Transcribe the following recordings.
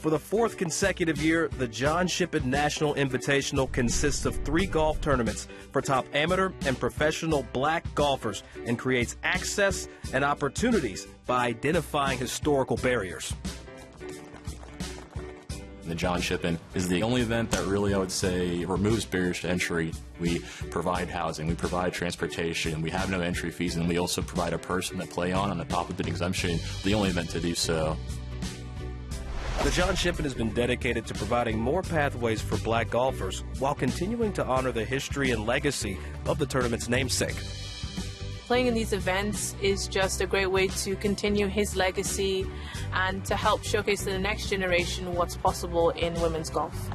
For the fourth consecutive year, the John Shippen National Invitational consists of 3 golf tournaments for top amateur and professional black golfers and creates access and opportunities by identifying historical barriers. The John Shippen is the only event that really, I would say, removes barriers to entry. We provide housing, we provide transportation, we have no entry fees, and we also provide a person to play on the top of an exemption, the only event to do so. The John Shippen has been dedicated to providing more pathways for black golfers while continuing to honor the history and legacy of the tournament's namesake. Playing in these events is just a great way to continue his legacy and to help showcase to the next generation what's possible in women's golf.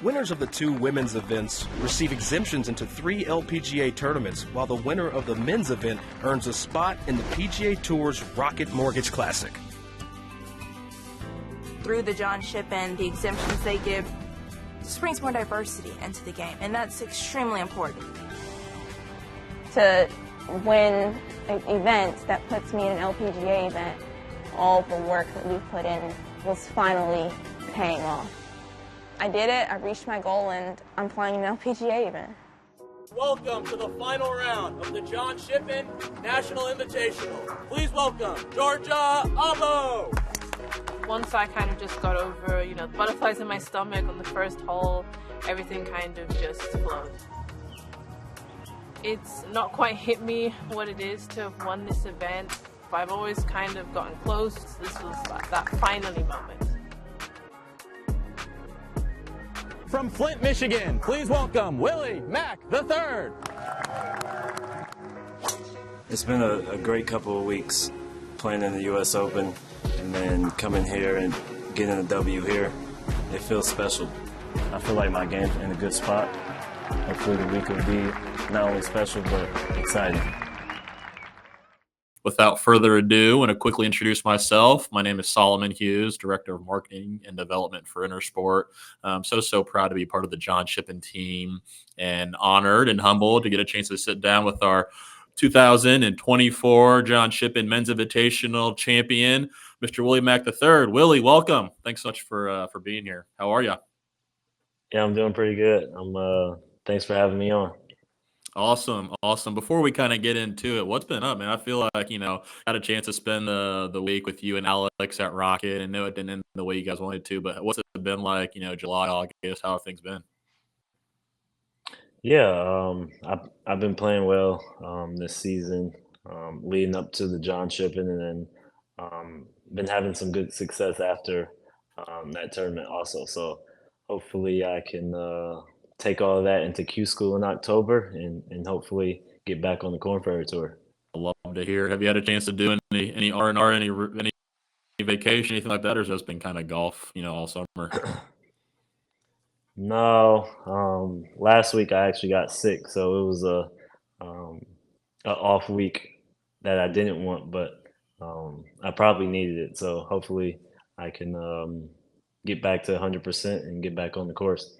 Winners of the 2 women's events receive exemptions into 3 LPGA tournaments, while the winner of the men's event earns a spot in the PGA Tour's Rocket Mortgage Classic. Through the John Shippen, the exemptions they give just brings more diversity into the game, and that's extremely important. To win an event that puts me in an LPGA event, all the work that we put in was finally paying off. I did it, I reached my goal, and I'm playing an LPGA event. Welcome to the final round of the John Shippen National Invitational. Please welcome Georgia Abo. Once I kind of just got over, the butterflies in my stomach on the first hole, everything kind of just flowed. It's not quite hit me what it is to have won this event, but I've always kind of gotten close. This was that finally moment. From Flint, Michigan, please welcome Willie Mack III. It's been a great couple of weeks playing in the U.S. Open and then coming here and getting a W here. It feels special. I feel like my game's in a good spot. Hopefully the week will be not only special, but exciting. Without further ado, I want to quickly introduce myself. My name is Solomon Hughes, Director of Marketing and Development for Intersport. I'm so proud to be part of the John Shippen team and honored and humbled to get a chance to sit down with our 2024 John Shippen Men's Invitational champion, Mr. Willie Mack III. Willie, welcome. Thanks so much for being here. How are you? Yeah, I'm doing pretty good. Thanks for having me on. Awesome. Before we kind of get into it, what's been up, man? I feel like, got a chance to spend the week with you and Alex at Rocket, and know it didn't end the way you guys wanted to, but what's it been like, July, August, how have things been? Yeah, I've been playing well this season, leading up to the John Shippen, and then been having some good success after that tournament also. So hopefully I can take all of that into Q School in October and hopefully get back on the Corn Ferry Tour. I love to hear. Have you had a chance to do any R&R, any vacation, anything like that, or has it been kind of golf, all summer? No, last week I actually got sick, so it was a off week that I didn't want, but I probably needed it. So hopefully I can get back to 100% and get back on the course.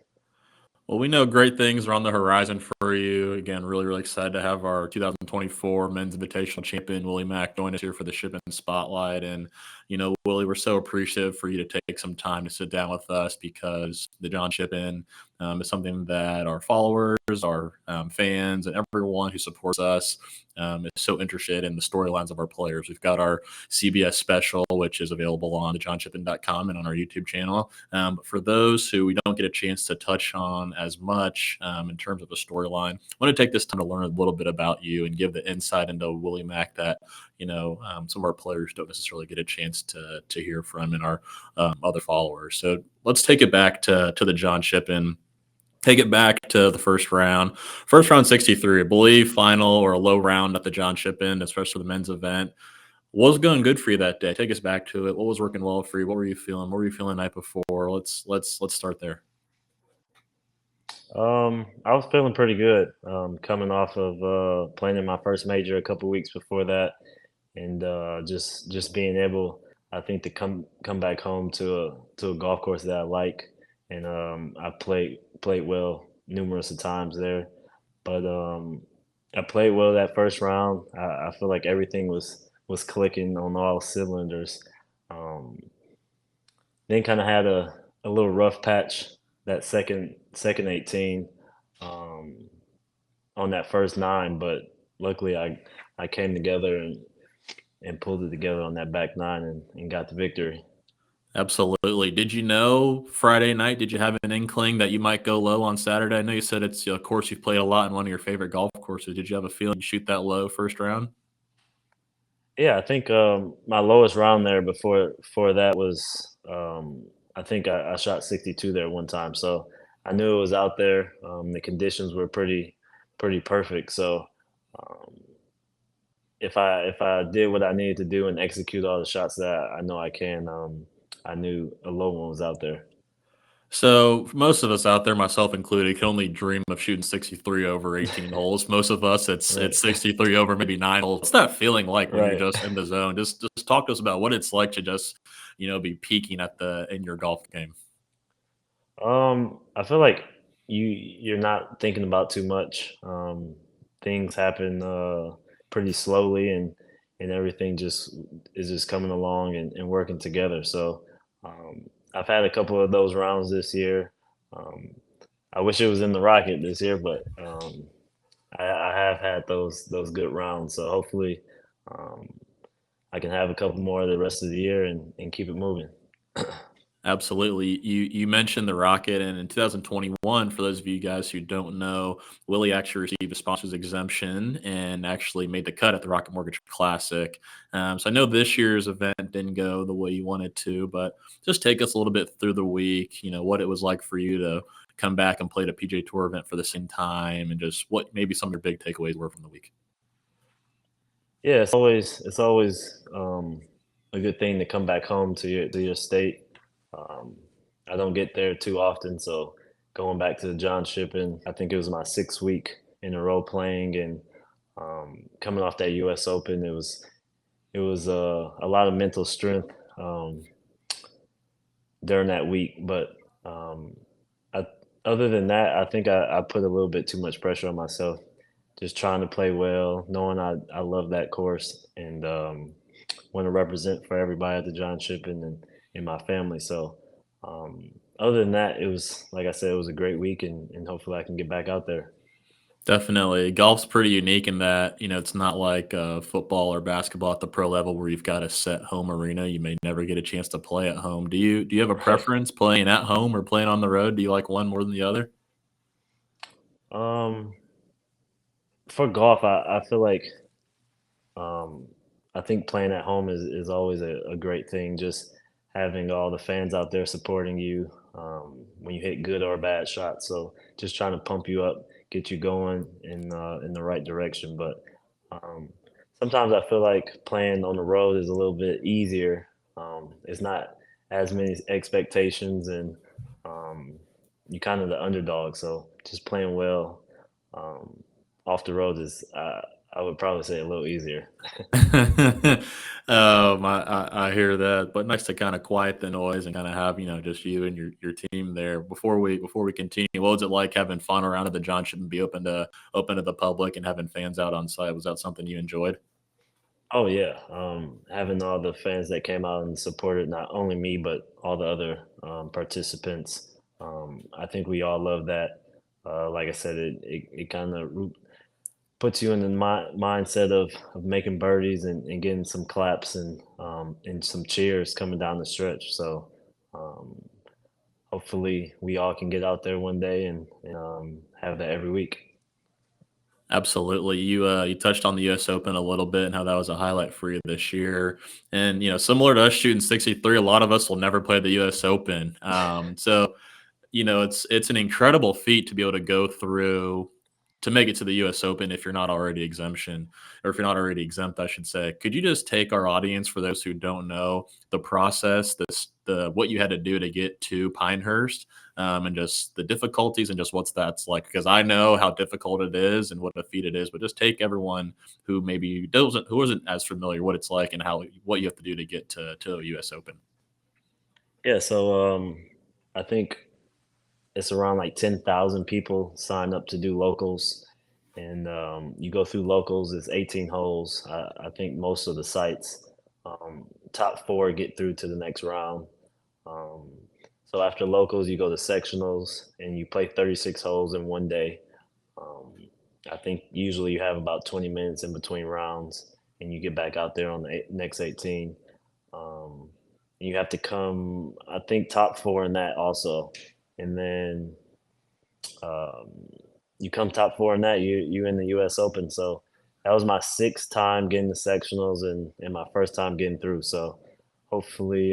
Well, we know great things are on the horizon for you. Again, really excited to have our 2024 Men's Invitational champion, Willie Mack, join us here for the Shippen Spotlight. And, Willie, we're so appreciative for you to take some time to sit down with us, because the John Shippen is something that our followers, our fans, and everyone who supports us is so interested in the storylines of our players. We've got our CBS special, which is available on thejohnshippen.com and on our YouTube channel. But for those who we don't get a chance to touch on as much in terms of the storyline, I want to take this time to learn a little bit about you and give the insight into Willie Mack that some of our players don't necessarily get a chance to hear from in our other followers. So let's take it back to the John Shippen. Take it back to the first round 63, I believe, final or a low round at the John Shippen, especially the men's event. What was going good for you that day? Take us back to it. What was working well for you? What were you feeling? What were you feeling the night before? Let's start there. I was feeling pretty good, coming off of playing in my first major a couple weeks before that, and just being able, I think, to come back home to a golf course that I like, and I played well numerous of times there, but I played well that first round. I feel like everything was clicking on all cylinders. then kind of had a little rough patch that second 18 um, on that first nine, but luckily I came together and pulled it together on that back nine and got the victory. Absolutely. Did you know Friday night? Did you have an inkling that you might go low on Saturday? I know you said it's a course you've played a lot in one of your favorite golf courses. Did you have a feeling you'd shoot that low first round? Yeah, I think my lowest round there before that was I think I shot 62 there one time, so I knew it was out there. The conditions were pretty perfect, so um, if I did what I needed to do and execute all the shots that I know I can, I knew a low one was out there. So for most of us out there, myself included, can only dream of shooting 63 over 18 holes. Most of us, it's Right, 63 over maybe 9 holes. What's that feeling like when you're right. just in the zone? Just talk to us about what it's like to just be peaking at the in your golf game. I feel like you're not thinking about too much. Things happen pretty slowly, and everything just is just coming along and working together. So um, I've had a couple of those rounds this year. Um, I wish it was in the Rocket this year, but I have had those good rounds. So hopefully um, I can have a couple more the rest of the year and keep it moving. Absolutely. You mentioned the Rocket, and in 2021, for those of you guys who don't know, Willie actually received a sponsor's exemption and actually made the cut at the Rocket Mortgage Classic. So I know this year's event didn't go the way you wanted to, but just take us a little bit through the week. What it was like for you to come back and play at a PJ Tour event for the same time, and just what maybe some of your big takeaways were from the week. Yeah, it's always a good thing to come back home to your state. Um, I don't get there too often, so going back to the John Shippen, I think it was my 6th week in a row playing, and coming off that U.S. Open, it was a lot of mental strength during that week. But um, I, other than that, I think I put a little bit too much pressure on myself, just trying to play well, knowing I love that course and want to represent for everybody at the John Shippen and my family. So other than that, it was like I said, it was a great week, and hopefully I can get back out there. Definitely. Golf's pretty unique in that, it's not like football or basketball at the pro level where you've got a set home arena. You may never get a chance to play at home. Do you have a Right. preference playing at home or playing on the road? Do you like one more than the other? Um, for golf, I feel like Um, I think playing at home is always a great thing. Just having all the fans out there supporting you when you hit good or bad shots. So just trying to pump you up, get you going in the right direction. But um, sometimes I feel like playing on the road is a little bit easier. It's not as many expectations, and um, you kind of the underdog. So just playing well um, off the road is, I would probably say, a little easier. I hear that, but nice to kind of quiet the noise and kind of have just you and your team there. Before we continue, what was it like having fun around at the John shouldn't be open to the public and having fans out on site? Was that something you enjoyed? Oh yeah, having all the fans that came out and supported not only me but all the other participants. I think we all love that. Like I said, it kind of puts you in the mindset of making birdies and getting some claps and some cheers coming down the stretch. So um, hopefully we all can get out there one day and have that every week. Absolutely. You touched on the U.S. Open a little bit and how that was a highlight for you this year. And similar to us shooting 63, a lot of us will never play the U.S. Open. So it's an incredible feat to be able to go through to make it to the U.S. Open if you're not already exemption, or if you're not already exempt, I should say. Could you just take our audience, for those who don't know, the process, the what you had to do to get to Pinehurst, and just the difficulties and just what's that's like? Because I know how difficult it is and what a feat it is, but just take everyone who maybe doesn't, who isn't as familiar what it's like and what you have to do to get to a U.S. Open. Yeah, so I think it's around like 10,000 people sign up to do locals. And you go through locals, it's 18 holes. I think most of the sites, top four get through to the next round. Um, so after locals, you go to sectionals and you play 36 holes in one day. Um, I think usually you have about 20 minutes in between rounds, and you get back out there on the next 18. Um, and you have to come, I think, top four in that also, and then um, you come top four in that, you in the U.S. Open. So that was my sixth time getting the sectionals and my first time getting through. So hopefully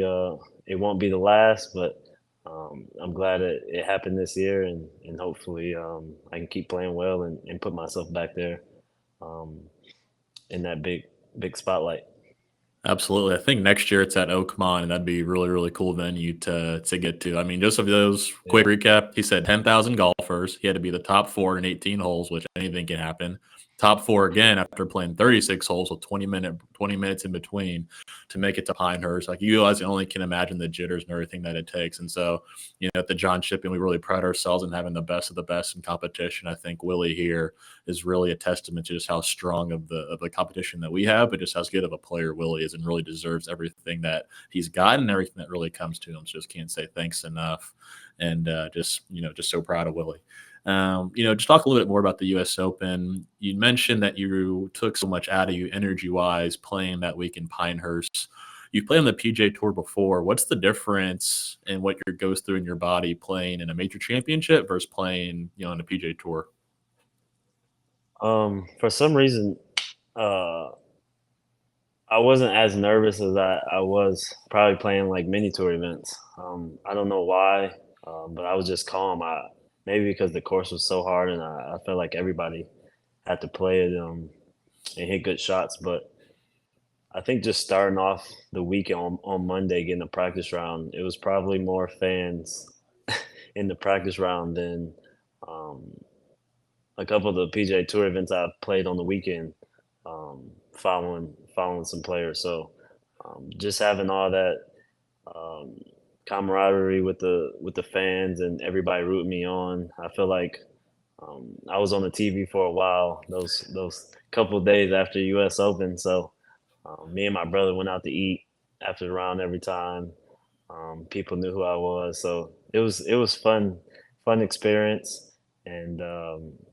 it won't be the last, but I'm glad it happened this year, and hopefully I can keep playing well and put myself back there um, in that big spotlight. Absolutely. I think next year it's at Oakmont, and that'd be really, really cool venue to get to. I mean, just of those quick Yeah. recap, he said 10,000 golfers. He had to be the top four in 18 holes, which anything can happen. Top four again after playing 36 holes with 20 minutes in between to make it to Pinehurst. Like, you guys only can imagine the jitters and everything that it takes. And so, at the John Shippen, we really pride ourselves in having the best of the best in competition. I think Willie here is really a testament to just how strong of the competition that we have, but just how good of a player Willie is, and really deserves everything that he's gotten, everything that really comes to him. So just can't say thanks enough, and just so proud of Willie. Just talk a little bit more about the U.S. Open. You mentioned that you took so much out of you energy-wise playing that week in Pinehurst. You've played on the PGA Tour before. What's the difference in what goes through in your body playing in a major championship versus playing, on the PGA Tour? For some reason, uh, I wasn't as nervous as I was probably playing like mini tour events. I don't know why, but I was just calm. Maybe because the course was so hard, and I felt like everybody had to play it and hit good shots. But I think just starting off the week on Monday, getting a practice round, it was probably more fans in the practice round than um, a couple of the PGA Tour events I've played on the weekend, following some players. So just having all that um, camaraderie with the fans and everybody rooting me on, I feel like I was on the TV for a while. Those couple of days after U.S. Open, so me and my brother went out to eat after the round every time. People knew who I was, so it was fun experience, and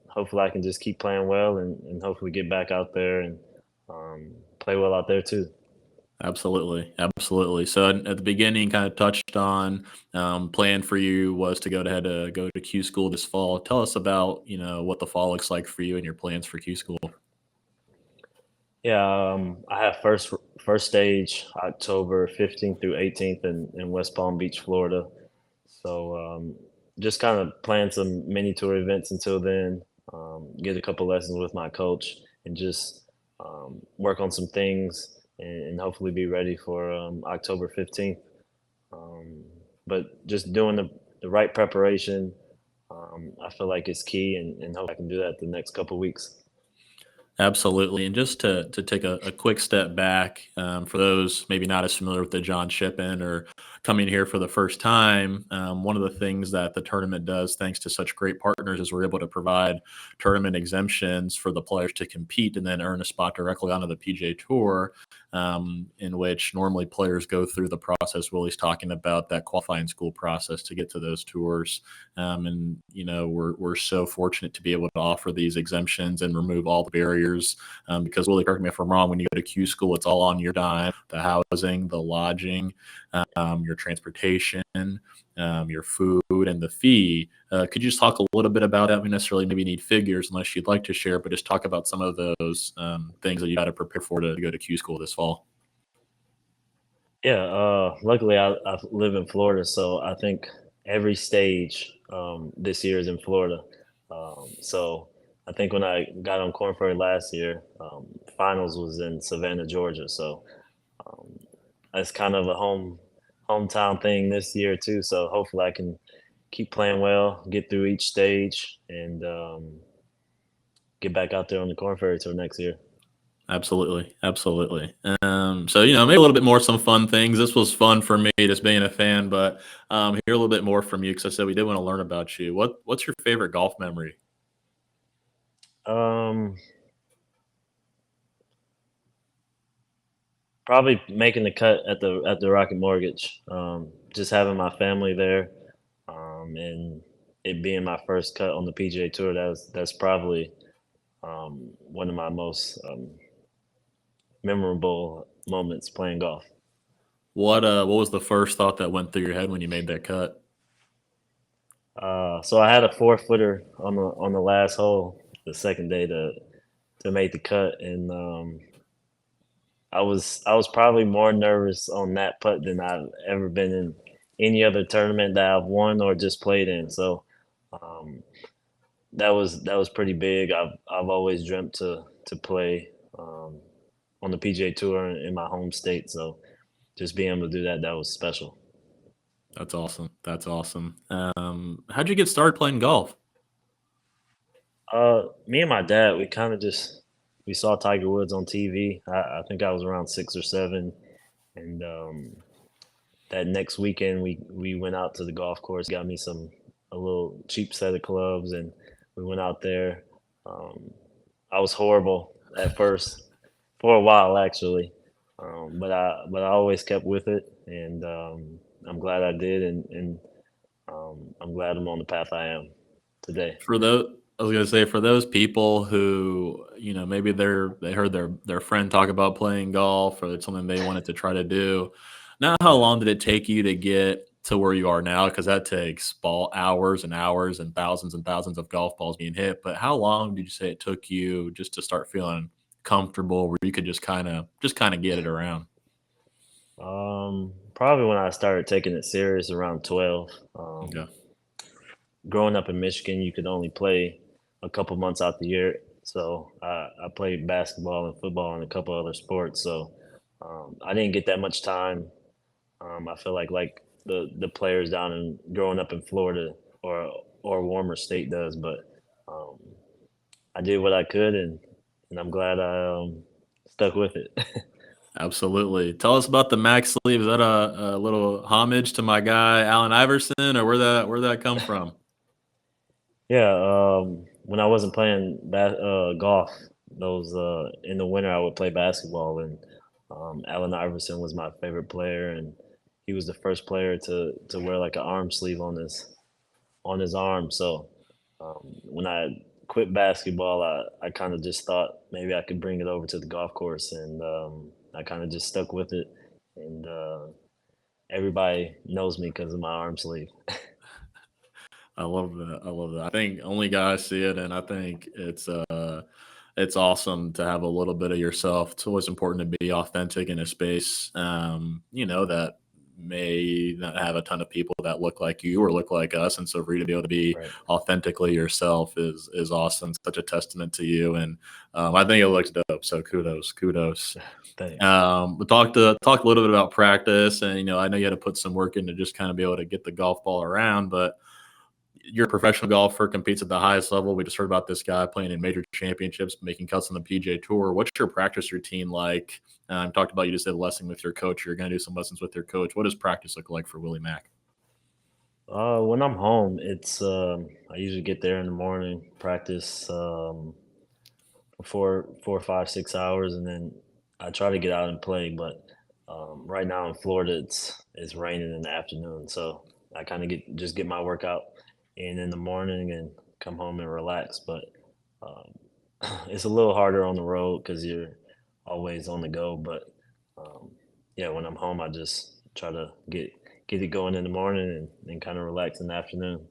hopefully I can just keep playing well and hopefully get back out there and play well out there too. Absolutely, absolutely. So at the beginning, kind of touched on plan for you was to go to Q school this fall. Tell us about what the fall looks like for you and your plans for Q school. Yeah, I have first stage October 15th through 18th in West Palm Beach, Florida. So just kind of plan some mini tour events until then. Get a couple lessons with my coach and just work on some things and hopefully be ready for October 15th. Um, but just doing the right preparation, I feel like it's key, and hope I can do that the next couple weeks. Absolutely. And just to take a quick step back, for those maybe not as familiar with the John Shippen or coming here for the first time, one of the things that the tournament does, thanks to such great partners, is we're able to provide tournament exemptions for the players to compete and then earn a spot directly onto the PGA Tour, in which normally players go through the process Willie's talking about, that qualifying school process to get to those tours. And we're so fortunate to be able to offer these exemptions and remove all the barriers. Because Willie, correct me if I'm wrong, when you go to Q school, it's all on your dime: the housing, the lodging, your transportation, your food, and the fee. Could you just talk a little bit about that? We necessarily maybe need figures unless you'd like to share, but just talk about some of those things that you got to prepare for to go to Q school this fall. Yeah, luckily I live in Florida, so I think every stage this year is in Florida. So I think when I got on Corn Ferry last year, finals was in Savannah, Georgia. So um, that's kind of a hometown thing this year too. So hopefully I can keep playing well, get through each stage, and get back out there on the Corn Ferry Tour next year. Absolutely, absolutely. So maybe a little bit more some fun things. This was fun for me, just being a fan, but hear a little bit more from you because I said we did want to learn about you. What's your favorite golf memory? Um, Probably making the cut at the Rocket Mortgage. just having my family there, and it being my first cut on the PGA Tour, that's probably one of my most memorable moments playing golf. What was the first thought that went through your head when you made that cut? So I had a 4 footer on the last hole, the second day to make the cut, and I was probably more nervous on that putt than I've ever been in any other tournament that I've won or just played in. So um, that was pretty big. I've always dreamt to play on the PGA Tour in my home state. So just being able to do that was special. That's awesome. That's awesome. How'd you get started playing golf? Me and my dad, we kind of just we saw Tiger Woods on TV. I think I was around 6 or 7, and that next weekend we went out to the golf course, got me a little cheap set of clubs, and we went out there. Um, I was horrible at first for a while actually, but I always kept with it, and I'm glad I did, and I'm glad I'm on the path I am today. For those, I was gonna say for those people who maybe they heard their friend talk about playing golf or it's something they wanted to try to do. Now, how Yeah. long did it take you to get to where you are now? Because that takes ball hours and hours and thousands of golf balls being hit. But how long did you say it took you just to start feeling comfortable where you could just kind of get it around? Probably when I started taking it serious around 12. Okay. Growing up in Michigan, you could only play a couple months out the year. So I played basketball and football and a couple other sports. So I didn't get that much time. I feel like the players down in growing up in Florida or a warmer state does. But um, I did what I could, and I'm glad I stuck with it. Absolutely. Tell us about the Mac sleeve. Is that a little homage to my guy Allen Iverson, or where that come from? Yeah, when I wasn't playing golf, those in the winter I would play basketball, and Allen Iverson was my favorite player, and he was the first player to wear like an arm sleeve on his arm. So when I quit basketball, I kind of just thought maybe I could bring it over to the golf course, and I kind of just stuck with it, and everybody knows me because of my arm sleeve. I love that. I love that. I think only guys see it, and I think it's awesome to have a little bit of yourself. It's always important to be authentic in a space, that may not have a ton of people that look like you or look like us, and so for you to be able to be Right. authentically yourself is awesome. Such a testament to you, and I think it looks dope. So kudos. Thanks. We talked a little bit about practice, and I know you had to put some work in to just kind of be able to get the golf ball around, but you're a professional golfer, competes at the highest level. We just heard about this guy playing in major championships, making cuts on the PGA Tour. What's your practice routine like? Talked about you just did a lesson with your coach. You're going to do some lessons with your coach. What does practice look like for Willie Mack? When I'm home, it's I usually get there in the morning, practice for 4, 5, 6 hours, and then I try to get out and play. But right now in Florida, it's raining in the afternoon, so I kind of get my workout in the morning and come home and relax. But um, it's a little harder on the road because you're always on the go. But yeah, when I'm home, I just try to get it going in the morning and kind of relax in the afternoon.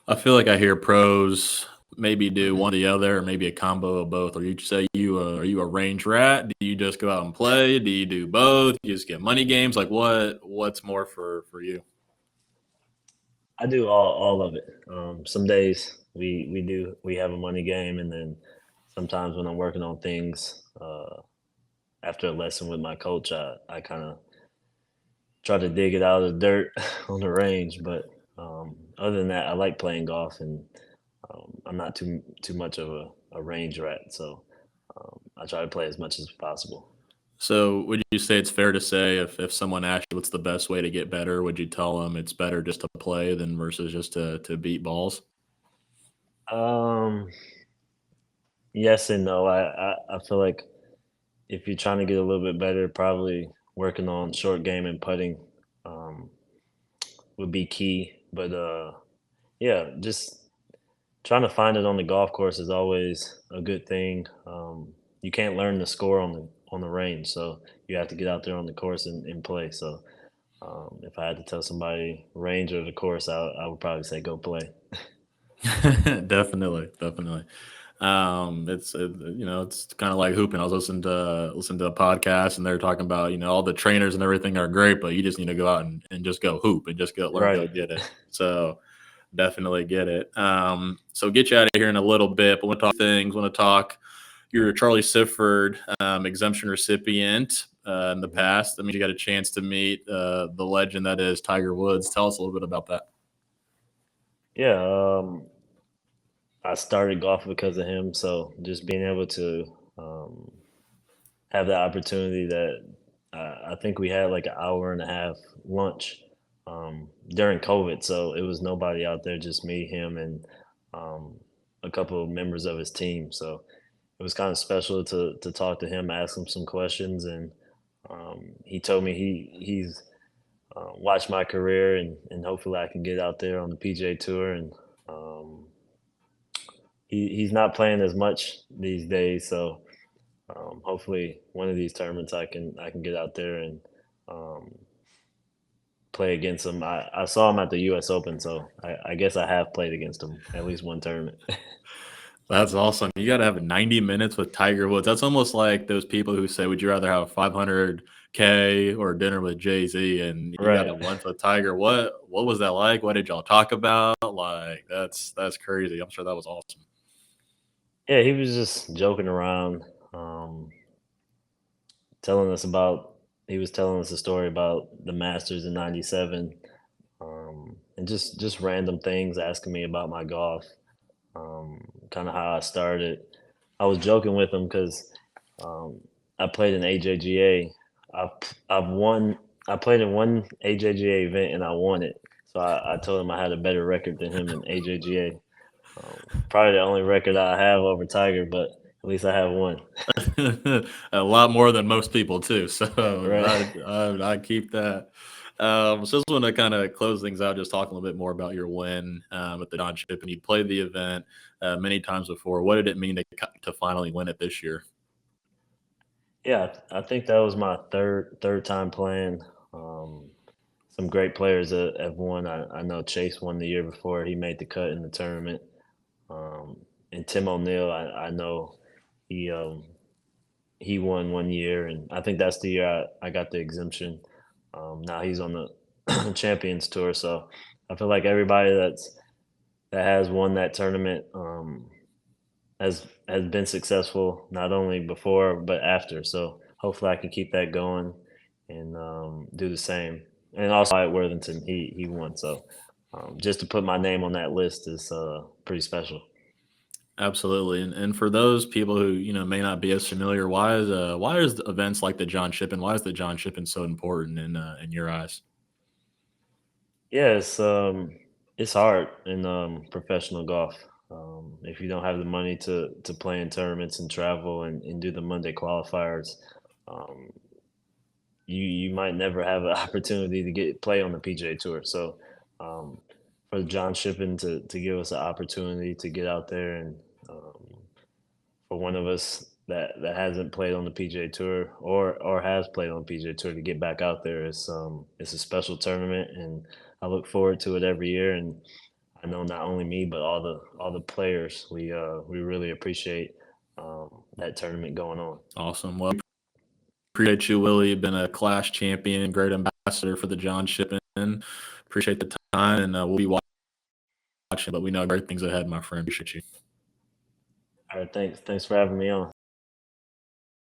I feel like I hear pros maybe do one or the other, or maybe a combo of both. Or you say are you a range rat? Do you just go out and play? Do you do both? You just get money games? Like what's more for you? I do all of it. Some days we have a money game, and then sometimes when I'm working on things after a lesson with my coach, I kind of try to dig it out of the dirt on the range. But other than that, I like playing golf, and I'm not too much of a range rat. So I try to play as much as possible. So would you say it's fair to say if someone asked you what's the best way to get better, would you tell them it's better just to play than versus just to beat balls? Um, yes and no. I feel like if you're trying to get a little bit better, probably working on short game and putting um, would be key. But yeah, just trying to find it on the golf course is always a good thing. You can't learn the score on the range, so you have to get out there on the course and play. So if I had to tell somebody range or the course, I would probably say go play. Definitely, definitely. It's kind of like hooping. I was listening to a podcast, and they're talking about all the trainers and everything are great, but you just need to go out and just go hoop and just go Right. get it. So definitely get it. So get you out of here in a little bit, but want to talk things. Want to talk. You're a Charlie Sifford exemption recipient in the past. That means you got a chance to meet the legend that is Tiger Woods. Tell us a little bit about that. Yeah, I started golf because of him. So just being able to have the opportunity that I think we had like an hour and a half lunch during COVID. So it was nobody out there, just me, him, and a couple of members of his team. So it was kind of special to talk to him, ask him some questions, and he told me he's watched my career, and hopefully I can get out there on the PGA Tour. And he's not playing as much these days, so hopefully one of these tournaments I can get out there and um, play against him. I saw him at the U.S. Open, so I guess I have played against him at least one tournament. That's awesome. You got to have 90 minutes with Tiger Woods. That's almost like those people who say, would you rather have 500K or dinner with Jay-Z? And you got Right. a lunch with Tiger. What was that like? What did y'all talk about? Like, that's crazy. I'm sure that was awesome. Yeah, he was just joking around, um, telling us about. He was telling us a story about the Masters in '97, and just random things, asking me about my golf, kind of how I started. I was joking with him because I played in AJGA. I've I've won. I played in one AJGA event and I won it. So I told him I had a better record than him in AJGA. Probably the only record I have over Tiger, but at least I have one. A lot more than most people too. So Right. I keep that. So just want to kind of close things out, just talking a little bit more about your win at the John Shippen. You played the event many times before. What did it mean to finally win it this year? Yeah, I think that was my third time playing. Some great players have won. I know Chase won the year before. He made the cut in the tournament. Um, and Tim O'Neill, I know he he won one year, and I think that's the year I got the exemption. Now he's on the Champions Tour, so I feel like everybody that has won that tournament has been successful not only before but after. So hopefully I can keep that going and do the same. And also at Worthington, he won. So just to put my name on that list is pretty special. Absolutely, and for those people who may not be as familiar, why is the events like the John Shippen? Why is the John Shippen so important in your eyes? Yeah, it's hard in professional golf. If you don't have the money to play in tournaments and travel and do the Monday qualifiers, um, you might never have an opportunity to get play on the PGA Tour. So um, for John Shippen to give us an opportunity to get out there, and for one of us that hasn't played on the PGA Tour or has played on the PGA Tour to get back out there, it's a special tournament, and I look forward to it every year. And I know not only me but all the players we really appreciate that tournament going on. Awesome. Well, appreciate you, Willie. You've been a class champion, great ambassador for the John Shippen. Appreciate the time, and we'll be watching. But we know great things ahead, my friend. Appreciate you. All right, thanks for having me on.